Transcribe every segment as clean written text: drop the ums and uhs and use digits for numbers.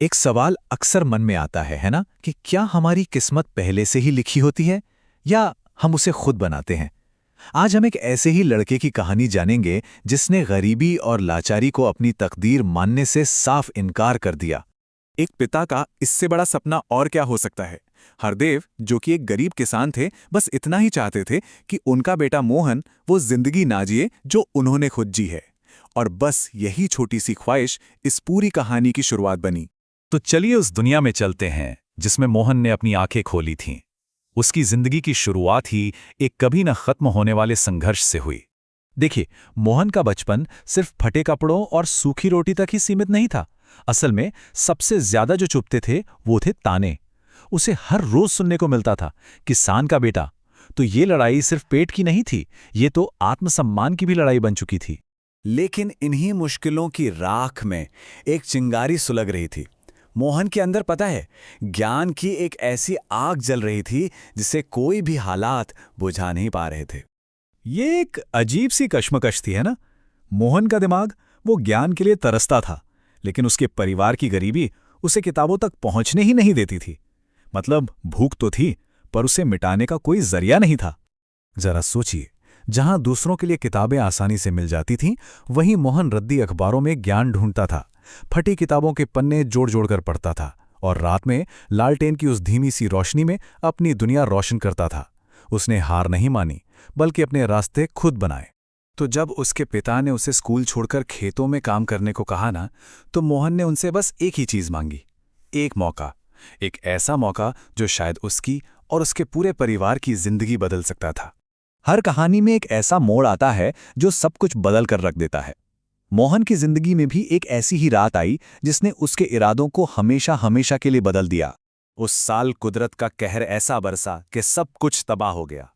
एक सवाल अक्सर मन में आता है ना, कि क्या हमारी किस्मत पहले से ही लिखी होती है या हम उसे खुद बनाते हैं। आज हम एक ऐसे ही लड़के की कहानी जानेंगे जिसने गरीबी और लाचारी को अपनी तकदीर मानने से साफ इनकार कर दिया। एक पिता का इससे बड़ा सपना और क्या हो सकता है। हरदेव, जो कि एक गरीब किसान थे, बस इतना ही चाहते थे कि उनका बेटा मोहन वो जिंदगी ना जिए जो उन्होंने खुद जी है। और बस यही छोटी सी ख्वाहिश इस पूरी कहानी की शुरुआत बनी। तो चलिए उस दुनिया में चलते हैं जिसमें मोहन ने अपनी आंखें खोली थीं। उसकी जिंदगी की शुरुआत ही एक कभी न खत्म होने वाले संघर्ष से हुई। देखिए, मोहन का बचपन सिर्फ फटे कपड़ों और सूखी रोटी तक ही सीमित नहीं था। असल में सबसे ज्यादा जो चुभते थे वो थे ताने। उसे हर रोज सुनने को मिलता था, किसान का बेटा। तो ये लड़ाई सिर्फ पेट की नहीं थी, ये तो आत्मसम्मान की भी लड़ाई बन चुकी थी। लेकिन इन्हीं मुश्किलों की राख में एक चिंगारी सुलग रही थी। मोहन के अंदर, पता है, ज्ञान की एक ऐसी आग जल रही थी जिसे कोई भी हालात बुझा नहीं पा रहे थे। ये एक अजीब सी कश्मकश थी, है ना। मोहन का दिमाग वो ज्ञान के लिए तरसता था, लेकिन उसके परिवार की गरीबी उसे किताबों तक पहुंचने ही नहीं देती थी। मतलब भूख तो थी, पर उसे मिटाने का कोई जरिया नहीं था। जरा सोचिए, जहां दूसरों के लिए किताबें आसानी से मिल जाती थीं, वहीं मोहन रद्दी अखबारों में ज्ञान ढूंढता था। फटी किताबों के पन्ने जोड़ जोड़ कर पढ़ता था और रात में लालटेन की उस धीमी सी रोशनी में अपनी दुनिया रोशन करता था। उसने हार नहीं मानी, बल्कि अपने रास्ते खुद बनाए। तो जब उसके पिता ने उसे स्कूल छोड़कर खेतों में काम करने को कहा ना, तो मोहन ने उनसे बस एक ही चीज मांगी, एक मौका। एक ऐसा मौका जो शायद उसकी और उसके पूरे परिवार की जिंदगी बदल सकता था। हर कहानी में एक ऐसा मोड़ आता है जो सब कुछ बदल कर रख देता है। मोहन की जिंदगी में भी एक ऐसी ही रात आई जिसने उसके इरादों को हमेशा हमेशा के लिए बदल दिया। उस साल कुदरत का कहर ऐसा बरसा कि सब कुछ तबाह हो गया।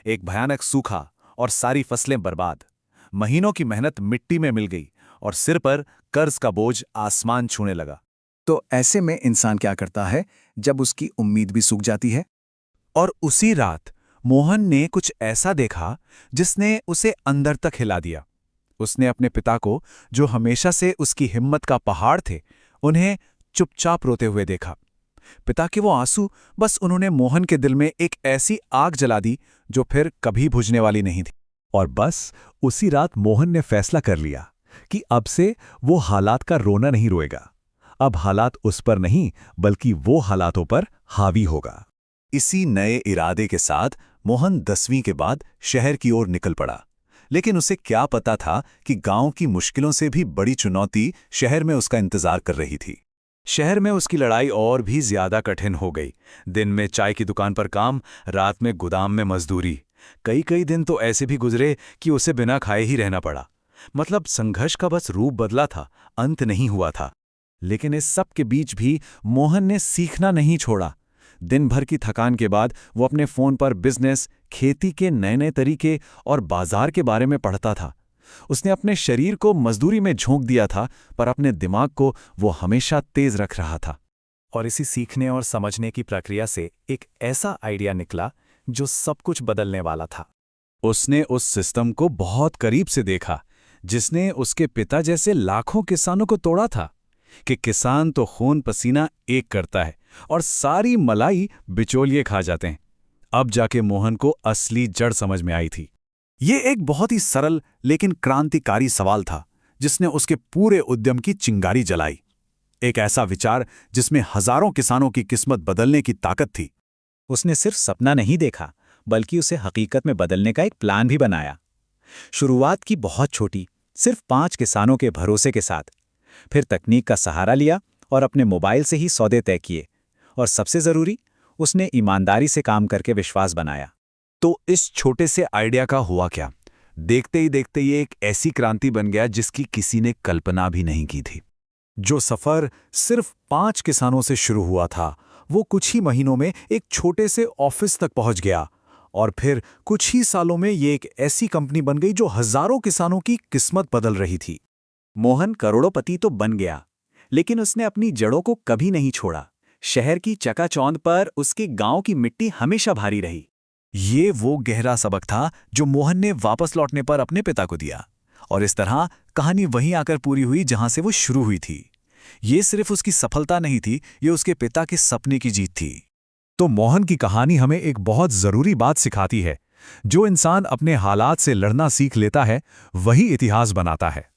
एक भयानक सूखा और सारी फसलें बर्बाद। महीनों की मेहनत मिट्टी में मिल गई और सिर पर कर्ज का बोझ आसमान छूने लगा। तो ऐसे में इंसान क्या करता है जब उसकी उम्मीद भी सूख जाती है? और उसी रात मोहन ने कुछ ऐसा देखा जिसने उसे अंदर तक हिला दिया। उसने अपने पिता को, जो हमेशा से उसकी हिम्मत का पहाड़ थे, उन्हें चुपचाप रोते हुए देखा। पिता के वो आंसू, बस उन्होंने मोहन के दिल में एक ऐसी आग जला दी जो फिर कभी बुझने वाली नहीं थी। और बस उसी रात मोहन ने फैसला कर लिया कि अब से वो हालात का रोना नहीं रोएगा। अब हालात उस पर नहीं, बल्कि वो हालातों पर हावी होगा। इसी नए इरादे के साथ मोहन 10वीं के बाद शहर की ओर निकल पड़ा। लेकिन उसे क्या पता था कि गांव की मुश्किलों से भी बड़ी चुनौती शहर में उसका इंतजार कर रही थी। शहर में उसकी लड़ाई और भी ज्यादा कठिन हो गई। दिन में चाय की दुकान पर काम, रात में गोदाम में मजदूरी। कई कई दिन तो ऐसे भी गुजरे कि उसे बिना खाए ही रहना पड़ा। मतलब संघर्ष का बस रूप बदला था, अंत नहीं हुआ था। लेकिन इस सब के बीच भी मोहन ने सीखना नहीं छोड़ा। दिन भर की थकान के बाद वो अपने फोन पर बिजनेस, खेती के नए नए तरीके और बाजार के बारे में पढ़ता था। उसने अपने शरीर को मजदूरी में झोंक दिया था, पर अपने दिमाग को वो हमेशा तेज रख रहा था। और इसी सीखने और समझने की प्रक्रिया से एक ऐसा आइडिया निकला जो सब कुछ बदलने वाला था। उसने उस सिस्टम को बहुत करीब से देखा जिसने उसके पिता जैसे लाखों किसानों को तोड़ा था, कि किसान तो खून पसीना एक करता है और सारी मलाई बिचौलिए खा जाते हैं। अब जाके मोहन को असली जड़ समझ में आई थी। ये एक बहुत ही सरल लेकिन क्रांतिकारी सवाल था जिसने उसके पूरे उद्यम की चिंगारी जलाई। एक ऐसा विचार जिसमें हजारों किसानों की किस्मत बदलने की ताकत थी। उसने सिर्फ सपना नहीं देखा, बल्कि उसे हकीकत में बदलने का एक प्लान भी बनाया। शुरुआत की बहुत छोटी, सिर्फ 5 किसानों के भरोसे के साथ। फिर तकनीक का सहारा लिया और अपने मोबाइल से ही सौदे तय किए। और सबसे जरूरी, उसने ईमानदारी से काम करके विश्वास बनाया। तो इस छोटे से आइडिया का हुआ क्या? देखते ही देखते ये एक ऐसी क्रांति बन गया जिसकी किसी ने कल्पना भी नहीं की थी। जो सफर सिर्फ 5 किसानों से शुरू हुआ था, वो कुछ ही महीनों में एक छोटे से ऑफिस तक पहुंच गया। और फिर कुछ ही सालों में ये एक ऐसी कंपनी बन गई जो हजारों किसानों की किस्मत बदल रही थी। मोहन करोड़पति तो बन गया, लेकिन उसने अपनी जड़ों को कभी नहीं छोड़ा। शहर की चकाचौंध पर उसके गांव की मिट्टी हमेशा भारी रही। ये वो गहरा सबक था जो मोहन ने वापस लौटने पर अपने पिता को दिया। और इस तरह कहानी वहीं आकर पूरी हुई जहां से वो शुरू हुई थी। ये सिर्फ उसकी सफलता नहीं थी, ये उसके पिता के सपने की जीत थी। तो मोहन की कहानी हमें एक बहुत जरूरी बात सिखाती है। जो इंसान अपने हालात से लड़ना सीख लेता है, वही इतिहास बनाता है।